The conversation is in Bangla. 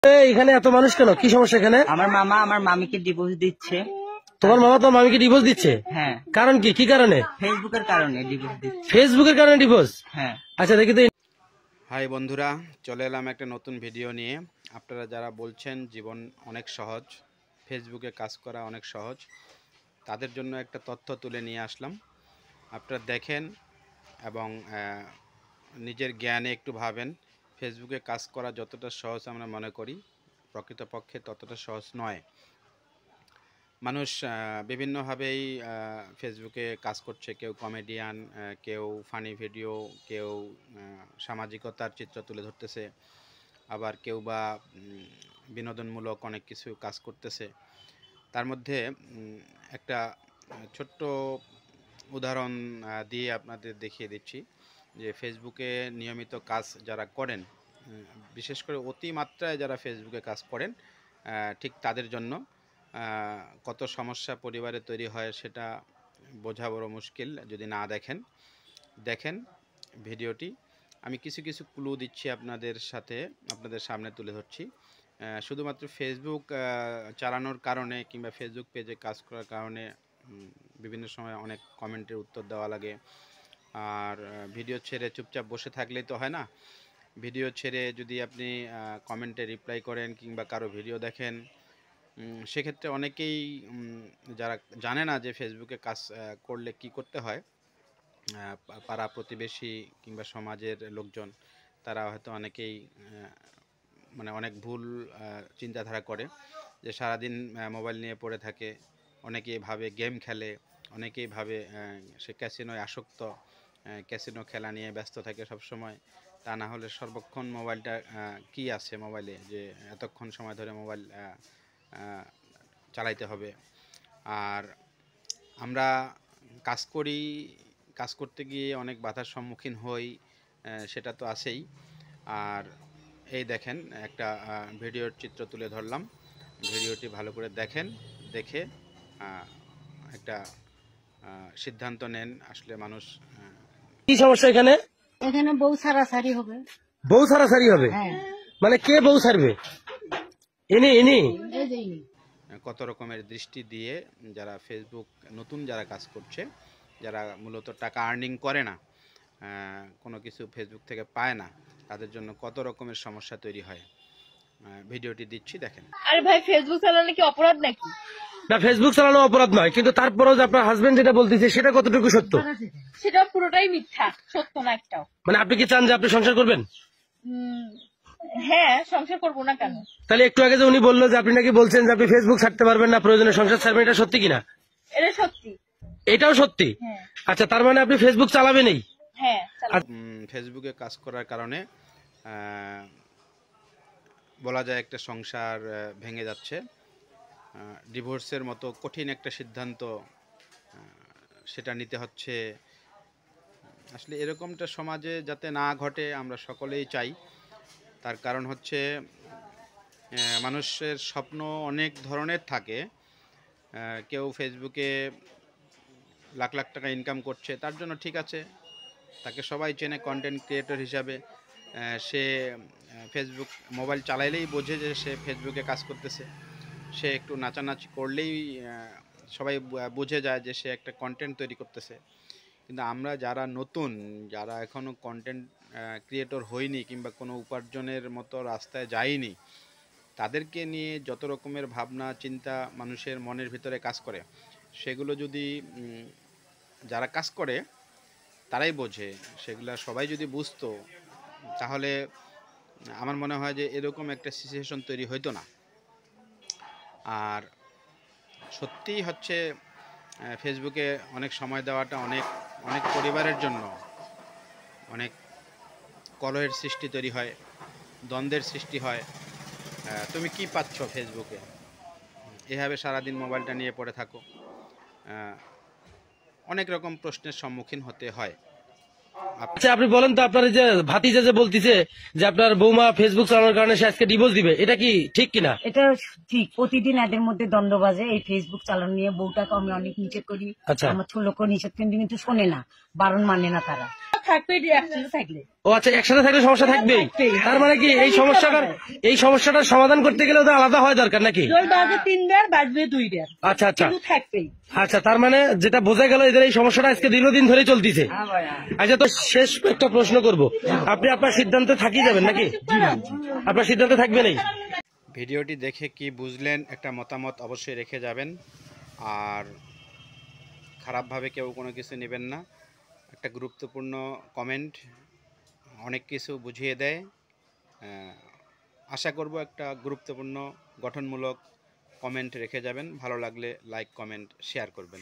এখানে এত মানুষ কেন? কি সমস্যা এখানে? আমার মামা আমার মামিকে ডিভোর্স দিচ্ছে। তোমার মামা তোমার মামিকে ডিভোর্স দিচ্ছে? হ্যাঁ। কারণ কি? কি কারণে? ফেসবুকের কারণে ডিভোর্স দিচ্ছে। ফেসবুকের কারণে ডিভোর্স? হ্যাঁ। আচ্ছা দেখি তো। হাই বন্ধুরা, চলে এলাম একটা নতুন ভিডিও নিয়ে। আপনারা যারা বলছেন জীবন অনেক সহজ, ফেসবুকে কাজ করা অনেক সহজ, তাদের জন্য একটা তথ্য তুলে নিয়ে আসলাম। আপনারা দেখেন এবং নিজের জ্ঞানে একটু ভাবেন। ফেসবুকে কাজ করা যতটা সহজ আমরা মনে করি, প্রকৃতপক্ষে ততটা সহজ নয়। মানুষ বিভিন্নভাবেই ফেসবুকে কাজ করছে। কেউ কমেডিয়ান, কেউ ফানি ভিডিও, কেউ সামাজিকতার চিত্র তুলে ধরতেছে, আবার কেউ বা বিনোদনমূলক অনেক কিছু কাজ করতেছে। তার মধ্যে একটা ছোট্ট উদাহরণ দিয়ে আপনাদের দেখিয়ে দিচ্ছি যে ফেসবুকে নিয়মিত কাজ যারা করেন, বিশেষ করে অতিমাত্রায় যারা ফেসবুকে কাজ করেন, ঠিক তাদের জন্য কত সমস্যা পরিবারে তৈরি হয় সেটা বোঝা বড় মুশকিল যদি না দেখেন ভিডিওটি। আমি কিছু কিছু ক্লু দিচ্ছি আপনাদের সামনে তুলে ধরছি। শুধুমাত্র ফেসবুক চালানোর কারণে কিংবা ফেসবুক পেজে কাজ করার কারণে বিভিন্ন সময় অনেক কমেন্টের উত্তর দেওয়া লাগে। আর ভিডিও ছেড়ে চুপচাপ বসে থাকলেই তো হয় না। ভিডিও ছেড়ে যদি আপনি কমেন্টে রিপ্লাই করেন কিংবা কারো ভিডিও দেখেন, সেক্ষেত্রে অনেকেই যারা জানে না যে ফেসবুকে কাজ করলে কি করতে হয়, পাড়া প্রতিবেশী কিংবা সমাজের লোকজন, তারা হয়তো অনেকেই অনেক ভুল চিন্তাধারা করে যে সারাদিন মোবাইল নিয়ে পড়ে থাকে। অনেকেই ভাবে গেম খেলে, অনেকেই ভাবে সে ক্যাসিনোয় আসক্ত, ক্যাসিনো খেলা নিয়ে ব্যস্ত থাকে সবসময়। তা না হলে সর্বক্ষণ মোবাইলটা কি আছে মোবাইলে যে এতক্ষণ সময় ধরে মোবাইল চালাইতে হবে। আর আমরা কাজ করতে গিয়ে অনেক বাধার সম্মুখীন হই, সেটা তো আছেই। আর এই দেখেন একটা ভিডিওর চিত্র তুলে ধরলাম। ভিডিওটি ভালো করে দেখে একটা সিদ্ধান্ত নেন। আসলে মানুষ কি সমস্যা এখানে? এখানে বউ সারাসারি হবে। বউ সারাসারি হবে? হ্যাঁ। মানে কে বউ সারবে? ইনি কত রকমের দৃষ্টি দিয়ে যারা ফেসবুক নতুন যারা কাজ করছে, যারা মূলত টাকা আর্নিং করে না, কোনো কিছু ফেসবুক থেকে পায় না, তাদের জন্য কত রকমের সমস্যা তৈরি হয়। ভিডিওটি দিচ্ছি, দেখেন। আরে ভাই, ফেসবুক চালানো কি অপরাধ নাকি? না, ফেসবুক চালানো অপরাধ নয়, কিন্তু তারপরেও যে আপনার হাজবেন্ড যেটা বলতেছে সেটা কতটুকু সত্য? সেটা পুরোটাই মিথ্যা, সত্য না একটাও। মানে আপনি কি চান যে আপনি সংসার করবেন? হ্যাঁ, সংসার করবো না কেন? তাহলে একটু আগে যে উনি বললো যে আপনি নাকি বলছেন যে আপনি ফেসবুক ছাড়তে পারবেন না, প্রয়োজনে সংসার ছাড়বেন, এটা সত্যি কিনা? এটা সত্যি। এটাও সত্যি? হ্যাঁ। আচ্ছা, তার মানে আপনি ফেসবুক চালাবেনই? হ্যাঁ। ফেসবুকে কাজ করার কারণে বলা যায় একটা সংসার ভেঙে যাচ্ছে। ডিভোর্সের মতো কঠিন একটা সিদ্ধান্ত সেটা নিতে হচ্ছে। আসলে এরকমটা সমাজে যাতে না ঘটে আমরা সকলেই চাই। তার কারণ হচ্ছে মানুষের স্বপ্ন অনেক ধরনের থাকে। কেউ ফেসবুকে লাখ লাখ টাকা ইনকাম করছে, তার জন্য ঠিক আছে, তাকে সবাই চেনে কন্টেন্ট ক্রিয়েটর হিসাবে। সে ফেসবুক মোবাইল চালাইলেই বোঝে যে সে ফেসবুকে কাজ করতেছে। সে একটু নাচানাচি করলেই সবাই বুঝে যায় যে সে একটা কন্টেন্ট তৈরি করতেছে। কিন্তু আমরা যারা নতুন, যারা এখনও কন্টেন্ট ক্রিয়েটর হইনি কিংবা কোনো উপার্জনের মতো রাস্তায় যাইনি, তাদেরকে নিয়ে যত রকমের ভাবনা চিন্তা মানুষের মনের ভিতরে কাজ করে, সেগুলো যদি যারা কাজ করে তারাই বোঝে, সেগুলো সবাই যদি বুঝতো, তাহলে আমার মনে হয় যে এরকম একটা সিচুয়েশন তৈরি হইতো না। আর সত্যিই হচ্ছে ফেসবুকে অনেক সময় দেওয়াটা অনেক অনেক পরিবারের জন্য অনেক কলহের সৃষ্টি তৈরি হয়, দ্বন্দ্বের সৃষ্টি হয়। তুমি কি পাচ্ছ ফেসবুকে? এভাবে সারাদিন মোবাইলটা নিয়ে পড়ে থাকো, অনেক রকম প্রশ্নের সম্মুখীন হতে হয়। আচ্ছা, আপনি বলেন তো, আপনার যে ভাতিজা যে বলতেছে যে আপনার বৌমা ফেসবুক চালানোর কারণে সে আজকে ডিভোর্স দিবে, এটা কি ঠিক কিনা? এটা ঠিক। প্রতিদিন এদের মধ্যে দ্বন্দ্ব বাজে এই ফেসবুক চালানো নিয়ে। বউটাকে আমি অনেক নিষেধ করি, আচ্ছা। আমার ছোটকে নিষেধ কিন্তু শোনে না। বারণ মানে না তারা। থাকবে একসাথে থাকলে। ও আচ্ছা, একসাথে থাকলে সমস্যা থাকবেই। তার মানে কি এই সমস্যাটার সমাধান করতে গেলে ওদের আলাদা হয় দরকার নাকি? জল বাজে 3 বার, বাজবে 2 বার, আচ্ছা আচ্ছা কিন্তু থাকবেই। আচ্ছা, তার মানে যেটা বোঝা গেল এদের এই সমস্যাটা আজকে দীর্ঘদিন ধরে চলতেছে। আচ্ছা, তো শেষ একটা প্রশ্ন করব, আপনি আপনার সিদ্ধান্তে থাকিয়ে যাবেন নাকি? আপনার সিদ্ধান্তে থাকবেন এই? ভিডিওটি দেখে কি বুঝলেন একটা মতামত অবশ্যই রেখে যাবেন, আর খারাপভাবে কেউ কোনো কিছু নেবেন না। একটা গুরুত্বপূর্ণ কমেন্ট অনেক কিছু বুঝিয়ে দেয়। আশা করব একটা গুরুত্বপূর্ণ গঠনমূলক কমেন্ট রেখে যাবেন। ভালো লাগলে লাইক, কমেন্ট, শেয়ার করবেন।